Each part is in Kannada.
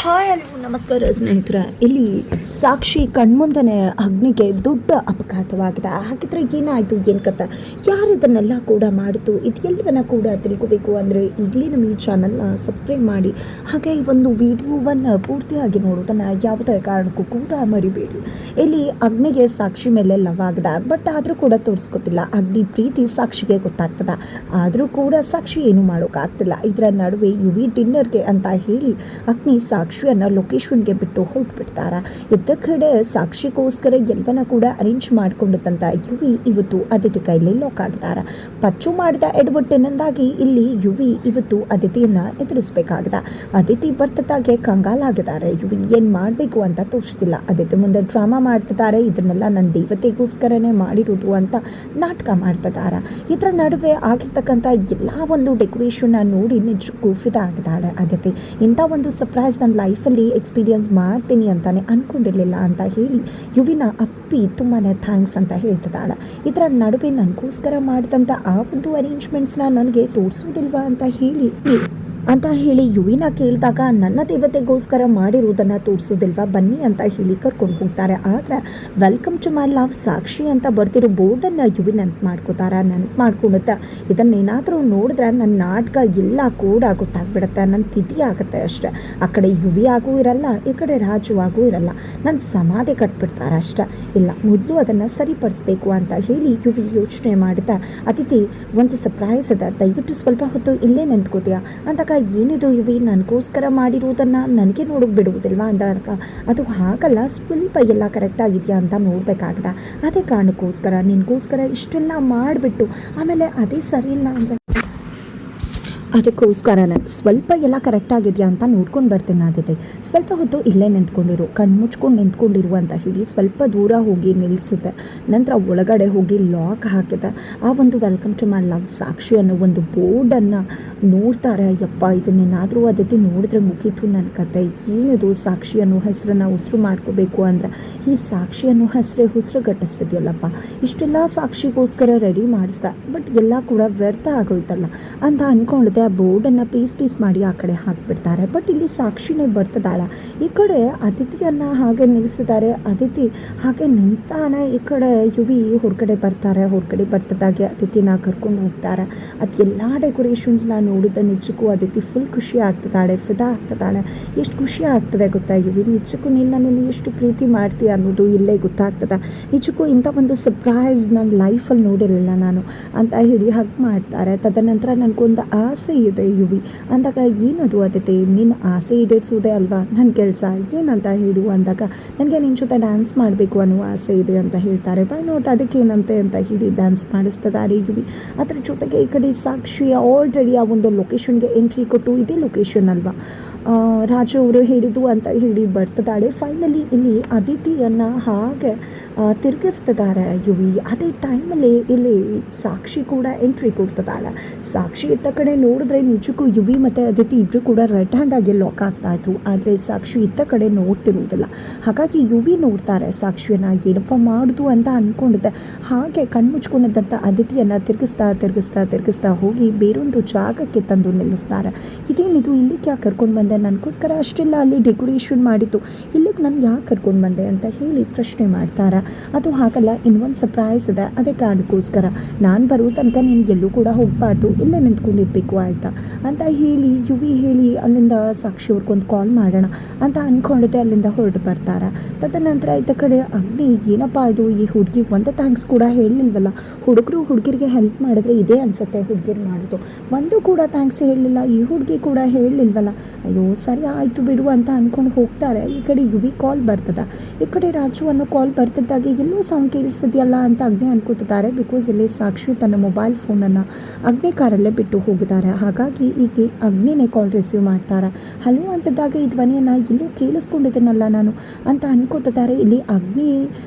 ಹಾಯ್ ಹಲೋ ನಮಸ್ಕಾರ ಸ್ನೇಹಿತರೆ. ಇಲ್ಲಿ ಸಾಕ್ಷಿ ಕಣ್ಮುಂದನೆ ಅಗ್ನಿಗೆ ದೊಡ್ಡ ಅಪಘಾತವಾಗಿದೆ. ಹಾಗಿದ್ರೆ ಏನಾಯಿತು, ಏನು ಕತೆ, ಯಾರು ಇದನ್ನೆಲ್ಲ ಕೂಡ ಮಾಡಿತು, ಇದೆಲ್ಲವನ್ನ ಕೂಡ ತಿಳ್ಕೋಬೇಕು ಅಂದರೆ ಈಗಲೇ ನಮ್ಮ ಈ ಚಾನಲ್ನ ಸಬ್ಸ್ಕ್ರೈಬ್ ಮಾಡಿ. ಹಾಗೆ ಈ ಒಂದು ವಿಡಿಯೋವನ್ನು ಪೂರ್ತಿಯಾಗಿ ನೋಡೋದನ್ನು ಯಾವುದೇ ಕಾರಣಕ್ಕೂ ಕೂಡ ಮರಿಬೇಡಿ. ಇಲ್ಲಿ ಅಗ್ನಿಗೆ ಸಾಕ್ಷಿ ಮೇಲೆ ಲವ್ ಆಗಿದೆ, ಬಟ್ ಆದರೂ ಕೂಡ ತೋರಿಸ್ಕೊತಿಲ್ಲ. ಅಗ್ನಿ ಪ್ರೀತಿ ಸಾಕ್ಷಿಗೆ ಗೊತ್ತಾಗ್ತದೆ, ಆದರೂ ಕೂಡ ಸಾಕ್ಷಿ ಏನು ಮಾಡೋಕ್ಕಾಗ್ತಿಲ್ಲ. ಇದರ ನಡುವೆ ಯುವಿ ಡಿನ್ನರ್ಗೆ ಅಂತ ಹೇಳಿ ಅಗ್ನಿ ಸಾಕ್ಷಿಯನ್ನು ಲೊಕೇಶನ್ಗೆ ಬಿಟ್ಟು ಹೊರಟುಬಿಡ್ತಾರೆ. ಇದ್ದ ಕಡೆ ಸಾಕ್ಷಿಗೋಸ್ಕರ ಎಲ್ಲವನ್ನ ಕೂಡ ಅರೇಂಜ್ ಮಾಡಿಕೊಂಡಿದ್ದಂಥ ಯುವಿ ಇವತ್ತು ಅದಿತಿ ಕೈಲಿ ಲಾಕ್ ಆಗಿದ್ದಾರೆ. ಪಚ್ಚು ಮಾಡಿದ ಎಡವಟ್ಟಿನಿಂದಾಗಿ ಇಲ್ಲಿ ಯುವಿ ಇವತ್ತು ಅದಿತಿಯನ್ನು ಎದುರಿಸಬೇಕಾಗಿದೆ. ಅದಿತಿ ಬರ್ತದಾಗೆ ಕಂಗಾಲಾಗಿದ್ದಾರೆ. ಯುವಿ ಏನು ಮಾಡಬೇಕು ಅಂತ ತೋರಿಸ್ತಿಲ್ಲ. ಅದಿತಿ ಮುಂದೆ ಡ್ರಾಮಾ ಮಾಡ್ತಿದ್ದಾರೆ. ಇದನ್ನೆಲ್ಲ ನನ್ನ ದೇವತೆಗೋಸ್ಕರನೇ ಮಾಡಿರೋದು ಅಂತ ನಾಟಕ ಮಾಡ್ತಿದ್ದಾರೆ. ಇದರ ನಡುವೆ ಆಗಿರ್ತಕ್ಕಂಥ ಎಲ್ಲ ಒಂದು ಡೆಕೋರೇಷನ್ನ ನೋಡಿ ನಿಜಕ್ಕೂ ಫಿದಾ ಆಗಿದ್ದಾಳೆ ಅದಿತಿ. ಇಂಥ ಒಂದು ಸರ್ಪ್ರೈಸ್ ನನ್ನ ಲೈಫಲ್ಲಿ ಎಕ್ಸ್ಪೀರಿಯನ್ಸ್ ಮಾಡ್ತೀನಿ ಅಂತಲೇ ಅಂದ್ಕೊಂಡಿರಲಿಲ್ಲ ಅಂತ ಹೇಳಿ ಯುವಿನ ಅಪ್ಪಿ ತುಂಬಾ ಥ್ಯಾಂಕ್ಸ್ ಅಂತ ಹೇಳ್ತಿದ್ದಾಳೆ. ಇದರ ನಡುವೆ ನನಗೋಸ್ಕರ ಮಾಡಿದಂಥ ಆ ಒಂದು ಅರೇಂಜ್ಮೆಂಟ್ಸ್ನ ನನಗೆ ತೋರಿಸೋದಿಲ್ವಾ ಅಂತ ಹೇಳಿ ಯುವಿನ ಕೇಳಿದಾಗ ನನ್ನ ದೇವತೆಗೋಸ್ಕರ ಮಾಡಿರೋದನ್ನು ತೋರಿಸೋದಿಲ್ವಾ, ಬನ್ನಿ ಅಂತ ಹೇಳಿ ಕರ್ಕೊಂಡು ಹೋಗ್ತಾರೆ. ಆದರೆ ವೆಲ್ಕಮ್ ಟು ಮೈ ಲವ್ ಸಾಕ್ಷಿ ಅಂತ ಬರ್ತಿರೋ ಬೋರ್ಡನ್ನು ಯುವಿ ನೆನಪು ಮಾಡ್ಕೋತಾರೆ. ನೆನಪು ಮಾಡ್ಕೊಳುತ್ತೆ. ಇದನ್ನೇನಾದರೂ ನೋಡಿದ್ರೆ ನನ್ನ ನಾಟಕ ಎಲ್ಲ ಕೂಡ ಗೊತ್ತಾಗ್ಬಿಡುತ್ತೆ, ನನ್ನ ತಿಥಿ ಆಗುತ್ತೆ ಅಷ್ಟೆ. ಆ ಕಡೆ ಯುವಿ ಆಗೂ ಇರಲ್ಲ, ಈ ಕಡೆ ರಾಜು ಆಗೂ ಇರಲ್ಲ, ನನ್ನ ಸಮಾಧಿ ಕಟ್ಬಿಡ್ತಾರೆ ಅಷ್ಟೆ. ಇಲ್ಲ, ಮೊದಲು ಅದನ್ನು ಸರಿಪಡಿಸ್ಬೇಕು ಅಂತ ಹೇಳಿ ಯುವಿ ಯೋಚನೆ ಮಾಡುತ್ತಾ, ಅತಿಥಿ ಒಂದು ಸರ್ಪ್ರೈಸ್ ಇದೆ, ದಯವಿಟ್ಟು ಸ್ವಲ್ಪ ಹೊತ್ತು ಇಲ್ಲೇ ನಿಂತ್ಕೋತೀಯಾ ಅಂದಾಗ, ಏನಿದು ಯುವಿ ನನಗೋಸ್ಕರ ಮಾಡಿರೋದನ್ನು ನನಗೆ ನೋಡೋಕೆ ಬಿಡುವುದಿಲ್ವಾ ಅಂದಾಗ, ಅದು ಹಾಗಲ್ಲ, ಸ್ವಲ್ಪ ಎಲ್ಲ ಕರೆಕ್ಟ್ ಆಗಿದೆಯಾ ಅಂತ ನೋಡಬೇಕಾಗ್ದ. ಅದೇ ಕಾರಣಕ್ಕೋಸ್ಕರ ನಿನಗೋಸ್ಕರ ಇಷ್ಟೆಲ್ಲ ಮಾಡಿಬಿಟ್ಟು ಆಮೇಲೆ ಅದೇ ಸರಿ ಇಲ್ಲ ಅಂದರೆ ಅದಕ್ಕೋಸ್ಕರನೇ ಸ್ವಲ್ಪ ಎಲ್ಲ ಕರೆಕ್ಟಾಗಿದೆಯಾ ಅಂತ ನೋಡ್ಕೊಂಡು ಬರ್ತೀನಿ. ಆದಿತಿ ಸ್ವಲ್ಪ ಹೊತ್ತು ಇಲ್ಲೇ ನಿಂತ್ಕೊಂಡಿರು, ಕಣ್ಮುಚ್ಕೊಂಡು ನಿಂತ್ಕೊಂಡಿರು ಅಂತ ಹೇಳಿ ಸ್ವಲ್ಪ ದೂರ ಹೋಗಿ ನಿಲ್ಲಿಸುತ್ತೆ. ನಂತರ ಒಳಗಡೆ ಹೋಗಿ ಲಾಕ್ ಹಾಕಿದೆ. ಆ ಒಂದು ವೆಲ್ಕಮ್ ಟು ಮೈ ಲವ್ ಸಾಕ್ಷಿ ಅನ್ನೋ ಒಂದು ಬೋರ್ಡನ್ನು ನೋಡ್ತಾರೆ. ಯಪ್ಪ, ಇದನ್ನೇನಾದರೂ ಅದಿತಿ ನೋಡಿದ್ರೆ ಮುಗೀತು ನನ್ನ ಕತೆ. ಏನಿದು ಸಾಕ್ಷಿ ಅನ್ನೋ ಹೆಸರನ್ನು ಉಸಿರು ಮಾಡ್ಕೋಬೇಕು ಅಂದರೆ ಈ ಸಾಕ್ಷಿ ಅನ್ನೋ ಹೆಸರೇ ಉಸಿರು ಗಟ್ಟಿಸ್ತಿದೆಯಲ್ಲಪ್ಪ. ಇಷ್ಟೆಲ್ಲ ಸಾಕ್ಷಿಗೋಸ್ಕರ ರೆಡಿ ಮಾಡಿಸ್ದೆ, ಬಟ್ ಎಲ್ಲ ಕೂಡ ವ್ಯರ್ಥ ಆಗೋಯ್ತಲ್ಲ ಅಂತ ಅಂದ್ಕೊಂಡಿದ್ದೆ. ಆ ಬೋರ್ಡನ್ನು ಪೀಸ್ ಮಾಡಿ ಆ ಕಡೆ ಹಾಕಿಬಿಡ್ತಾರೆ. ಬಟ್ ಇಲ್ಲಿ ಸಾಕ್ಷಿನೇ ಬರ್ತದಾಳ. ಈ ಕಡೆ ಅದಿತಿಯನ್ನು ಹಾಗೆ ನಿಲ್ಲಿಸಿದ್ದಾರೆ. ಅದಿತಿ ಹಾಗೆ ನಿಂತಾನೆ. ಈ ಕಡೆ ಯುವಿ ಹೊರಗಡೆ ಬರ್ತಾರೆ. ಹೊರಗಡೆ ಬರ್ತದಾಗೆ ಅದಿತಿನ ಕರ್ಕೊಂಡು ಹೋಗ್ತಾರೆ. ಅದೆಲ್ಲ ಡೆಕೋರೇಷನ್ಸ್ನ ನೋಡಿದ ನಿಜಕ್ಕೂ ಅದಿತಿ ಫುಲ್ ಖುಷಿ ಆಗ್ತದಾಳೆ, ಫಿದಾ ಆಗ್ತದಾಳೆ. ಎಷ್ಟು ಖುಷಿ ಆಗ್ತದೆ ಗೊತ್ತಾ ಯುವಿ, ನಿಜಕ್ಕೂ ನಿನ್ನನ್ನು ಎಷ್ಟು ಪ್ರೀತಿ ಮಾಡ್ತೀಯ ಅನ್ನೋದು ಇಲ್ಲೇ ಗೊತ್ತಾಗ್ತದೆ. ನಿಜಕ್ಕೂ ಇಂಥ ಒಂದು ಸರ್ಪ್ರೈಸ್ ನನ್ನ ಲೈಫಲ್ಲಿ ನೋಡಿರಲಿಲ್ಲ ನಾನು ಅಂತ ಹೇಳಿ ಹಗ್ ಮಾಡ್ತಾರೆ. ತದನಂತರ ನನಗೊಂದು ಆಸೆ ಇದೆ ಯುವಿ ಅಂದಾಗ, ಏನದು ಅದಿತಿ, ನಿನ್ನ ಆಸೆ ಈಡೇರಿಸೋದೇ ಅಲ್ವಾ ನನ್ನ ಕೆಲಸ, ಏನಂತ ಹೇಳು ಅಂದಾಗ, ನನಗೆ ನಿನ್ನ ಜೊತೆ ಡ್ಯಾನ್ಸ್ ಮಾಡಬೇಕು ಅನ್ನೋ ಆಸೆ ಇದೆ ಅಂತ ಹೇಳ್ತಾರೆ. ಬೈ ನೋಟ್ ಅದಕ್ಕೇನಂತೆ ಅಂತ ಹೇಳಿ ಡ್ಯಾನ್ಸ್ ಮಾಡಿಸ್ತಿದ್ದಾರೆ ಯುವಿ. ಅದರ ಜೊತೆಗೆ ಈ ಕಡೆ ಸಾಕ್ಷಿ ಆಲ್ರೆಡಿ ಆ ಒಂದು ಲೊಕೇಶನ್ಗೆ ಎಂಟ್ರಿ ಕೊಟ್ಟು, ಇದೇ ಲೊಕೇಶನ್ ಅಲ್ವಾ ರಾಜು ಅವರು ಹೇಳಿದ್ದು ಅಂತ ಹೇಳಿ ಬರ್ತಿದ್ದಾಳೆ. ಫೈನಲಿ ಇಲ್ಲಿ ಅದಿತಿಯನ್ನು ಹಾಗೆ ತಿರುಗಿಸ್ತಿದ್ದಾರೆ ಯುವಿ. ಅದೇ ಟೈಮಲ್ಲಿ ಇಲ್ಲಿ ಸಾಕ್ಷಿ ಕೂಡ ಎಂಟ್ರಿ ಕೊಡ್ತಿದ್ದಾಳೆ. ಸಾಕ್ಷಿ ಇತ್ತ ಕಡೆ ನೋಡಿದ್ರೆ ನಿಜಕ್ಕೂ ಯುವಿ ಮತ್ತು ಅದಿತಿ ಇಬ್ಬರು ಕೂಡ ರೆಡ್ ಹ್ಯಾಂಡಾಗಿ ಲಾಕ್ ಆಗ್ತಾಯಿದ್ರು. ಆದರೆ ಸಾಕ್ಷಿ ಇತ್ತ ಕಡೆ ನೋಡ್ತಿರುವುದಿಲ್ಲ. ಹಾಗಾಗಿ ಯುವಿ ನೋಡ್ತಾರೆ ಸಾಕ್ಷಿಯನ್ನು, ಏನಪ್ಪ ಮಾಡೋದು ಅಂತ ಅಂದ್ಕೊಂಡಿದ್ದೆ. ಹಾಗೆ ಕಣ್ಮುಚ್ಕೊಂಡಿದ್ದಂಥ ಅದಿತಿಯನ್ನು ತಿರುಗಿಸ್ತಾ ಹೋಗಿ ಬೇರೊಂದು ಜಾಗಕ್ಕೆ ತಂದು ನಿಲ್ಲಿಸ್ತಾರೆ. ಇದೇನಿದು, ಇಲ್ಲಿಗೆ ಯಾಕೆ ಕರ್ಕೊಂಡು ಬಂದೆ, ನನಗೋಸ್ಕರ ಅಷ್ಟೆಲ್ಲ ಅಲ್ಲಿ ಡೆಕೋರೇಷನ್ ಮಾಡಿತ್ತು, ಇಲ್ಲಿಗೆ ನಾನು ಯಾಕೆ ಕರ್ಕೊಂಡು ಬಂದೆ ಅಂತ ಹೇಳಿ ಪ್ರಶ್ನೆ ಮಾಡ್ತಾರೆ. ಅದು ಹಾಗಲ್ಲ, ಇನ್ನೊಂದು ಸರ್ಪ್ರೈಸ್ ಇದೆ, ಅದೇ ಕಾರಣಕ್ಕೋಸ್ಕರ ನಾನು ಬರೋ ತನಕ ನೀನು ಎಲ್ಲೂ ಕೂಡ ಹೋಗಬಾರ್ದು, ಇಲ್ಲೇ ನಿಂತ್ಕೊಂಡಿರ್ಬೇಕು ಆಯಿತಾ ಅಂತ ಹೇಳಿ ಯುವಿ ಹೇಳಿ ಅಲ್ಲಿಂದ ಸಾಕ್ಷಿ ಅವ್ರಿಗೊಂದು ಕಾಲ್ ಮಾಡೋಣ ಅಂತ ಅಂದ್ಕೊಂಡಿದ್ದೆ. ಅಲ್ಲಿಂದ ಹೊರಟು ಬರ್ತಾರೆ. ತದನಂತರ ಇತ್ತ ಕಡೆ ಅಗ್ನಿ, ಏನಪ್ಪ ಇದು, ಈ ಹುಡುಗಿ ಒಂದು ಥ್ಯಾಂಕ್ಸ್ ಕೂಡ ಹೇಳಲಿಲ್ವಲ್ಲ, ಹುಡುಗರು ಹುಡುಗಿರಿಗೆ ಹೆಲ್ಪ್ ಮಾಡಿದ್ರೆ ಇದೇ ಅನಿಸುತ್ತೆ ಹುಡುಗಿರು ಮಾಡೋದು, ಒಂದು ಕೂಡ ಥ್ಯಾಂಕ್ಸ್ ಹೇಳಲಿಲ್ಲ, ಈ ಹುಡುಗಿ ಕೂಡ ಹೇಳಲಿಲ್ವಲ್ಲ, ಅಯ್ಯೋ ಸರಿ ಆಯಿತು ಬಿಡು ಅಂತ ಅಂದ್ಕೊಂಡು ಹೋಗ್ತಾರೆ. ಈ ಕಡೆ ಯುವಿ ಕಾಲ್ ಬರ್ತದ, ಈ ಕಡೆ ರಾಜು ಅನ್ನೋ ಕಾಲ್ ಬರ್ತಿದ್ದಾಗೆ ಎಲ್ಲೋ ಸೌಂಡ್ ಕೇಳಿಸ್ತಿದೆಯಲ್ಲ ಅಂತ ಅಗ್ನಿ ಅನ್ಕೋತಿದ್ದಾರೆ. ಬಿಕಾಸ್ ಇಲ್ಲಿ ಸಾಕ್ಷಿ ತನ್ನ ಮೊಬೈಲ್ ಫೋನನ್ನು ಅಗ್ನಿ ಕಾರಲ್ಲೇ ಬಿಟ್ಟು ಹೋಗಿದ್ದಾರೆ. ಹಾಗಾಗಿ ಈಗ ಅಗ್ನಿನೇ ಕಾಲ್ ರಿಸೀವ್ ಮಾಡ್ತಾರೆ. ಹಲೋ ಅಂತಿದ್ದಾಗ ಈ ಧ್ವನಿಯನ್ನು ಎಲ್ಲೂ ಕೇಳಿಸ್ಕೊಂಡಿದ್ದೀನಲ್ಲ ನಾನು ಅಂತ ಅನ್ಕೋತಿದ್ದಾರೆ. ಇಲ್ಲಿ ಅಗ್ನಿ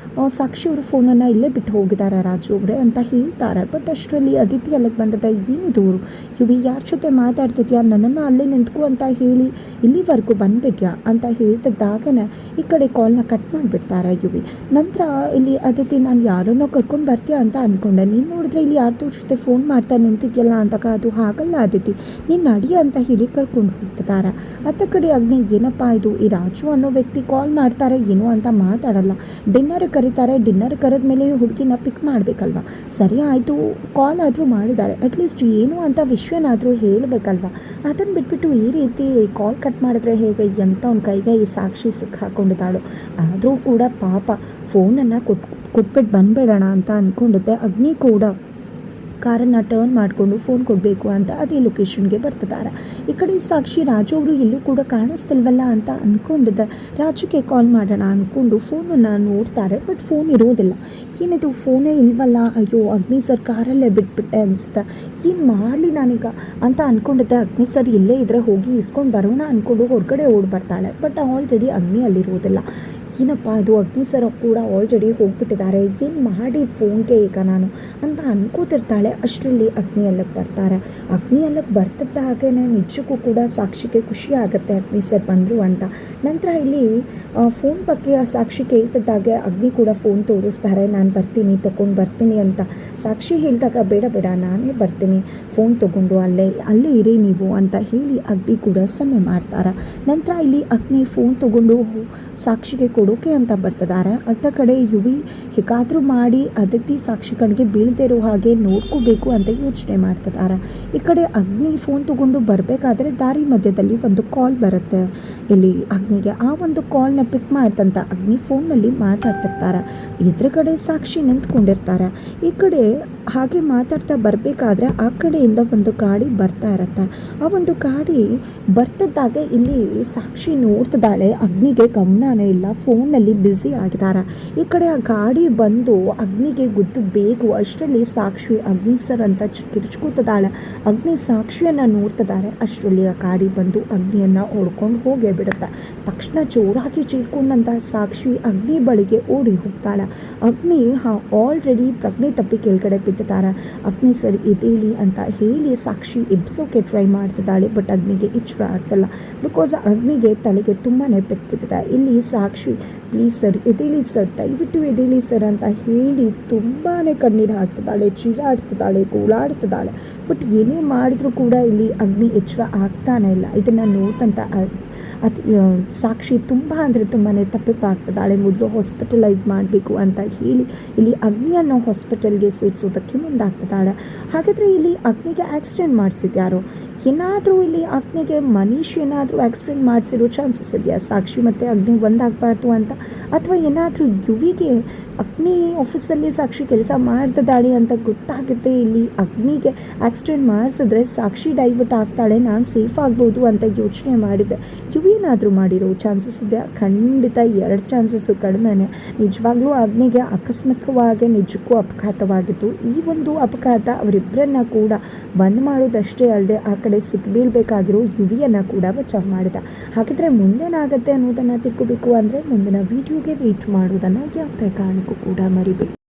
ಸಾಕ್ಷಿ ಅವ್ರ ಫೋನನ್ನು ಇಲ್ಲೇ ಬಿಟ್ಟು ಹೋಗಿದ್ದಾರೆ ರಾಜು ಅವರೇ ಅಂತ ಹೇಳ್ತಾರೆ. ಬಟ್ ಅಷ್ಟರಲ್ಲಿ ಅದಿತಿ ಅಲ್ಲಿಗೆ ಬಂದಿದ್ದೆ. ಏನಿದು ಯುವಿ ಯಾರ ಜೊತೆ ಮಾತಾಡ್ತಿದ್ಯಾ, ನನ್ನನ್ನು ಅಲ್ಲೇ ನಿಂತ್ಕೊ ಅಂತ ಹೇಳಿ ಇಲ್ಲಿವರೆಗೂ ಬಂದ್ಬಿಟ್ಯಾ ಅಂತ ಹೇಳ್ತಿದ್ದಾಗನೇ ಈ ಕಡೆ ಕಾಲ್ನ ಕಟ್ ಮಾಡಿಬಿಡ್ತಾರೆ ಯುವಿ. ನಂತರ ಇಲ್ಲಿ ಅದಿತಿ ನಾನು ಯಾರನ್ನೋ ಕರ್ಕೊಂಡು ಬರ್ತೀಯ ಅಂತ ಅಂದ್ಕೊಂಡೆ, ನೀನು ನೋಡಿದ್ರೆ ಇಲ್ಲಿ ಯಾರ್ದೋ ಜೊತೆ ಫೋನ್ ಮಾಡ್ತಾ ನಿಂತಿದ್ಯಲ್ಲ ಅಂತಕ, ಅದು ಹಾಗಲ್ಲ ಅದಿತಿ, ನೀನು ನಡಿ ಅಂತ ಹೇಳಿ ಕರ್ಕೊಂಡು ಹೋಗ್ತಿದ್ದಾರೆ. ಅತ್ತ ಕಡೆ ಅಗ್ನಿ ಏನಪ್ಪ ಇದು, ಈ ರಾಜು ಅನ್ನೋ ವ್ಯಕ್ತಿ ಕಾಲ್ ಮಾಡ್ತಾರೆ ಏನೋ ಅಂತ ಮಾತಾಡಲ್ಲ, ಡಿನ್ನರ್ ಕರೀತಾರೆ, ಡಿನ್ನರ್ ಕರೆದ ಮೇಲೆ ಹುಡುಗಿನ ಪಿಕ್ ಮಾಡಬೇಕಲ್ವ, ಸರಿ ಆಯಿತು ಕಾಲ್ ಆದರೂ ಮಾಡಿದ್ದಾರೆ, ಅಟ್ಲೀಸ್ಟ್ ಏನು ಅಂತ ವಿಷಯನಾದರೂ ಹೇಳಬೇಕಲ್ವ, ಅದನ್ನು ಬಿಟ್ಬಿಟ್ಟು ಈ ರೀತಿ ಕಾಲ್ ಕಟ್ ಮಾಡಿದ್ರೆ ಹೇಗೆ ಅಂತ ಅವ್ನ ಕೈಗೆ ಈ ಸಾಕ್ಷಿ ಸಿಕ್ಕಾಕೊಂಡಿದ್ದಾಳು. ಆದರೂ ಕೂಡ ಪಾಪ ಫೋನನ್ನು ಕೊಟ್ಬಿಟ್ಟು ಬಂದ್ಬೇಡೋಣ ಅಂತ ಅಂದ್ಕೊಂಡಿದ್ದೆ. ಅಗ್ನಿ ಕೂಡ ಕಾರನ್ನು ಟರ್ನ್ ಮಾಡಿಕೊಂಡು ಫೋನ್ ಕೊಡಬೇಕು ಅಂತ ಅದೇ ಲೊಕೇಶನ್ಗೆ ಬರ್ತಿದ್ದಾರೆ. ಈ ಕಡೆ ಸಾಕ್ಷಿ ರಾಜು ಅವರು ಎಲ್ಲೂ ಕೂಡ ಕಾಣಿಸ್ತಿಲ್ವಲ್ಲ ಅಂತ ಅಂದ್ಕೊಂಡಿದ್ದೆ. ರಾಜುಗೆ ಕಾಲ್ ಮಾಡೋಣ ಅಂದ್ಕೊಂಡು ಫೋನನ್ನು ನೋಡ್ತಾರೆ, ಬಟ್ ಫೋನ್ ಇರೋದಿಲ್ಲ. ಏನಿದು ಫೋನೇ ಇಲ್ವಲ್ಲ, ಅಯ್ಯೋ ಅಗ್ನಿ ಸರ್ ಕಾರಲ್ಲೇ ಬಿಟ್ಬಿಟ್ಟೆ ಅನಿಸುತ್ತೆ, ಏನು ಮಾಡಲಿ ನಾನೀಗ ಅಂತ ಅಂದ್ಕೊಂಡಿದ್ದೆ. ಅಗ್ನಿ ಸರ್ ಇಲ್ಲೇ ಇದ್ದರೆ ಹೋಗಿ ಇಸ್ಕೊಂಡು ಬರೋಣ ಅಂದ್ಕೊಂಡು ಹೊರಗಡೆ ಓಡಿ ಬರ್ತಾಳೆ, ಬಟ್ ಆಲ್ರೆಡಿ ಅಗ್ನಿ ಅಲ್ಲಿರೋದಿಲ್ಲ. ಏನಪ್ಪ ಅದು, ಅಗ್ನಿ ಸರ್ ಕೂಡ ಆಲ್ರೆಡಿ ಹೋಗ್ಬಿಟ್ಟಿದ್ದಾರೆ, ಏನು ಮಾಡಿ ಫೋನ್ಗೆ ಈಗ ನಾನು ಅಂತ ಅನ್ಕೋತಿರ್ತಾಳೆ. ಅಷ್ಟರಲ್ಲಿ ಅಗ್ನಿ ಅಲ್ಲಿಗೆ ಬರ್ತಾರೆ. ಅಗ್ನಿ ಅಲ್ಲಿಗೆ ಬರ್ತಿದ್ದ ಹಾಗೇ ನಿಜಕ್ಕೂ ಕೂಡ ಸಾಕ್ಷಿಗೆ ಖುಷಿ ಆಗುತ್ತೆ ಅಗ್ನಿ ಸರ್ ಬಂದರು ಅಂತ. ನಂತರ ಇಲ್ಲಿ ಫೋನ್ ಬಗ್ಗೆ ಸಾಕ್ಷಿ ಕೇಳ್ತಿದ್ದಾಗೆ ಅಗ್ನಿ ಕೂಡ ಫೋನ್ ತೋರಿಸ್ತಾರೆ, ನಾನು ಬರ್ತೀನಿ ತೊಗೊಂಡು ಬರ್ತೀನಿ ಅಂತ. ಸಾಕ್ಷಿ ಹೇಳಿದಾಗ ಬೇಡ ಬೇಡ ನಾನೇ ಬರ್ತೀನಿ, ಫೋನ್ ತೊಗೊಂಡು ಅಲ್ಲೇ ಇರಿ ನೀವು ಅಂತ ಹೇಳಿ ಅಗ್ನಿ ಕೂಡ ಸನ್ನೆ ಮಾಡ್ತಾರೆ. ನಂತರ ಇಲ್ಲಿ ಅಗ್ನಿ ಫೋನ್ ತೊಗೊಂಡು ಸಾಕ್ಷಿಗೆ ಕೊಡೋಕೆ ಅಂತ ಬರ್ತಿದ್ದಾರೆ. ಅತ್ತ ಕಡೆ ಯುವಿ ಹೇಗಾದರೂ ಮಾಡಿ ಅದಿತಿ ಸಾಕ್ಷಿ ಕಣ್ಗೆ ಬೀಳದೇ ಇರೋ ಹಾಗೆ ನೋಡ್ಕೋಬೇಕು ಅಂತ ಯೋಚನೆ ಮಾಡ್ತಿದ್ದಾರೆ. ಈ ಕಡೆ ಅಗ್ನಿ ಫೋನ್ ತಗೊಂಡು ಬರಬೇಕಾದ್ರೆ ದಾರಿ ಮಧ್ಯದಲ್ಲಿ ಒಂದು ಕಾಲ್ ಬರುತ್ತೆ ಇಲ್ಲಿ ಅಗ್ನಿಗೆ. ಆ ಒಂದು ಕಾಲ್ನ ಪಿಕ್ ಮಾಡ್ತಂತ ಅಗ್ನಿ ಫೋನ್ನಲ್ಲಿ ಮಾತಾಡ್ತಿರ್ತಾರೆ. ಎದುರುಗಡೆ ಸಾಕ್ಷಿ ನಿಂತ್ಕೊಂಡಿರ್ತಾರೆ. ಈ ಕಡೆ ಹಾಗೆ ಮಾತಾಡ್ತಾ ಬರಬೇಕಾದ್ರೆ ಆ ಕಡೆಯಿಂದ ಒಂದು ಗಾಡಿ ಬರ್ತಾ ಇರುತ್ತೆ. ಆ ಒಂದು ಗಾಡಿ ಬರ್ತಿದ್ದಾಗೆ ಇಲ್ಲಿ ಸಾಕ್ಷಿ ನೋಡ್ತಿದ್ದಾಳೆ, ಅಗ್ನಿಗೆ ಗಮನನೇ ಇಲ್ಲ, ಫೋನ್ನಲ್ಲಿ ಬ್ಯುಸಿ ಆಗಿದ್ದಾರೆ. ಈ ಕಡೆ ಆ ಗಾಡಿ ಬಂದು ಅಗ್ನಿಗೆ ಗುದ್ದು ಬೇಕು ಅಷ್ಟರಲ್ಲಿ ಸಾಕ್ಷಿ ಅಗ್ನಿ ಸರ್ ಅಂತ ಕಿರ್ಚ್ಕೋತಿದ್ದಾಳೆ. ಅಗ್ನಿ ಸಾಕ್ಷಿಯನ್ನು ನೋಡ್ತಿದ್ದಾರೆ. ಅಷ್ಟರಲ್ಲಿ ಆ ಗಾಡಿ ಬಂದು ಅಗ್ನಿಯನ್ನು ಹೊಡ್ಕೊಂಡು ಹೋಗೇ ಬಿಡುತ್ತೆ. ತಕ್ಷಣ ಜೋರಾಗಿ ಚೀರ್ಕೊಂಡಂಥ ಸಾಕ್ಷಿ ಅಗ್ನಿ ಬಳಿಗೆ ಓಡಿ ಹೋಗ್ತಾಳೆ. ಅಗ್ನಿ ಆಲ್ರೆಡಿ ಪ್ರಜ್ಞೆ ತಪ್ಪಿ ಕೆಳಗಡೆ ಬಿದ್ದಿದ್ದಾರೆ. ಅಗ್ನಿ ಸರ್ ಎದೇಳಿ ಅಂತ ಹೇಳಿ ಸಾಕ್ಷಿ ಎಬ್ಸೋಕೆ ಟ್ರೈ ಮಾಡ್ತಿದ್ದಾಳೆ, ಬಟ್ ಅಗ್ನಿಗೆ ಎಚ್ಚರ ಆಗ್ತಿಲ್ಲ. ಬಿಕಾಸ್ ಅಗ್ನಿಗೆ ತಲೆಗೆ ತುಂಬಾ ಪೆಟ್ಬಿಟ್ಟಿದೆ. ಇಲ್ಲಿ ಸಾಕ್ಷಿ ಪ್ಲೀಸ್ ಸರ್ ಎದೇಳಿ ಸರ್, ದಯವಿಟ್ಟು ಎದೇಳಿ ಸರ್ ಅಂತ ಹೇಳಿ ತುಂಬಾ ಕಣ್ಣೀರು ಹಾಕ್ತಿದ್ದಾಳೆ, ಚೀರಾಡ್ತಿದ್ದಾಳೆ, ಗೋಳಾಡ್ತಿದ್ದಾಳೆ. ಬಟ್ ಏನೇ ಮಾಡಿದ್ರೂ ಕೂಡ ಇಲ್ಲಿ ಅಗ್ನಿ ಎಚ್ಚರ ಆಗ್ತಾನೆ ಇಲ್ಲ. ಇದನ್ನು ನೋಡ್ತಂತ ಸಾಕ್ಷಿ ತುಂಬ ಅಂದರೆ ತುಂಬಾ ತಪ್ಪಿಪಾಗ್ತಿದ್ದಾಳೆ. ಮೊದಲು ಹಾಸ್ಪಿಟಲೈಸ್ ಮಾಡಬೇಕು ಅಂತ ಹೇಳಿ ಇಲ್ಲಿ ಅಗ್ನಿಯನ್ನು ಹಾಸ್ಪಿಟಲ್ಗೆ ಸೇರಿಸೋದಕ್ಕೆ ಮುಂದಾಗ್ತಿದ್ದಾಳೆ. ಹಾಗಾದರೆ ಇಲ್ಲಿ ಅಗ್ನಿಗೆ ಆಕ್ಸಿಡೆಂಟ್ ಮಾಡಿಸಿದ್ಯಾರು? ಏನಾದರೂ ಇಲ್ಲಿ ಅಗ್ನಿಗೆ ಮನೀಶ್ ಏನಾದರೂ ಆಕ್ಸಿಡೆಂಟ್ ಮಾಡಿಸಿರೋ ಚಾನ್ಸಸ್ ಇದೆಯಾ? ಸಾಕ್ಷಿ ಮತ್ತು ಅಗ್ನಿ ಒಂದಾಗಬಾರ್ದು ಅಂತ, ಅಥವಾ ಏನಾದರೂ ಯುವಿಗೆ ಅಗ್ನಿ ಆಫೀಸಲ್ಲಿ ಸಾಕ್ಷಿ ಕೆಲಸ ಮಾಡ್ತಿದ್ದಾಳೆ ಅಂತ ಗೊತ್ತಾಗುತ್ತೆ, ಇಲ್ಲಿ ಅಗ್ನಿಗೆ ಆಕ್ಸಿಡೆಂಟ್ ಮಾಡಿಸಿದ್ರೆ ಸಾಕ್ಷಿ ಡೈವರ್ಟ್ ಆಗ್ತಾಳೆ, ನಾನು ಸೇಫ್ ಆಗ್ಬೋದು ಅಂತ ಯೋಚನೆ ಮಾಡಿದ್ದೆ. ಏನಾದರೂ ಮಾಡಿರೋ ಚಾನ್ಸಸ್ ಇದೆಯಾ? ಖಂಡಿತ 2 ಚಾನ್ಸಸ್ಸು ಕಡಿಮೆನೇ. ನಿಜವಾಗ್ಲೂ ಅಗ್ನಿಗೆ ಆಕಸ್ಮಿಕವಾಗಿ ನಿಜಕ್ಕೂ ಅಪಘಾತವಾಗಿತ್ತು. ಈ ಒಂದು ಅಪಘಾತ ಅವರಿಬ್ಬರನ್ನ ಕೂಡ ಬಂದ್ ಮಾಡೋದಷ್ಟೇ ಅಲ್ಲದೆ ಆ ಕಡೆ ಸಿಕ್ಬೀಳ್ಬೇಕಾಗಿರೋ ಯುವಿಯನ್ನು ಕೂಡ ಬಚಾವ್ ಮಾಡಿದ. ಹಾಗಿದ್ರೆ ಮುಂದೇನಾಗುತ್ತೆ ಅನ್ನೋದನ್ನು ತಿಳ್ಕೋಬೇಕು ಅಂದರೆ ಮುಂದಿನ ವಿಡಿಯೋಗೆ ವೆಯ್ಟ್ ಮಾಡೋದನ್ನು ಯಾವುದೇ ಕಾರಣಕ್ಕೂ ಕೂಡ ಮರಿಬೇಡಿ.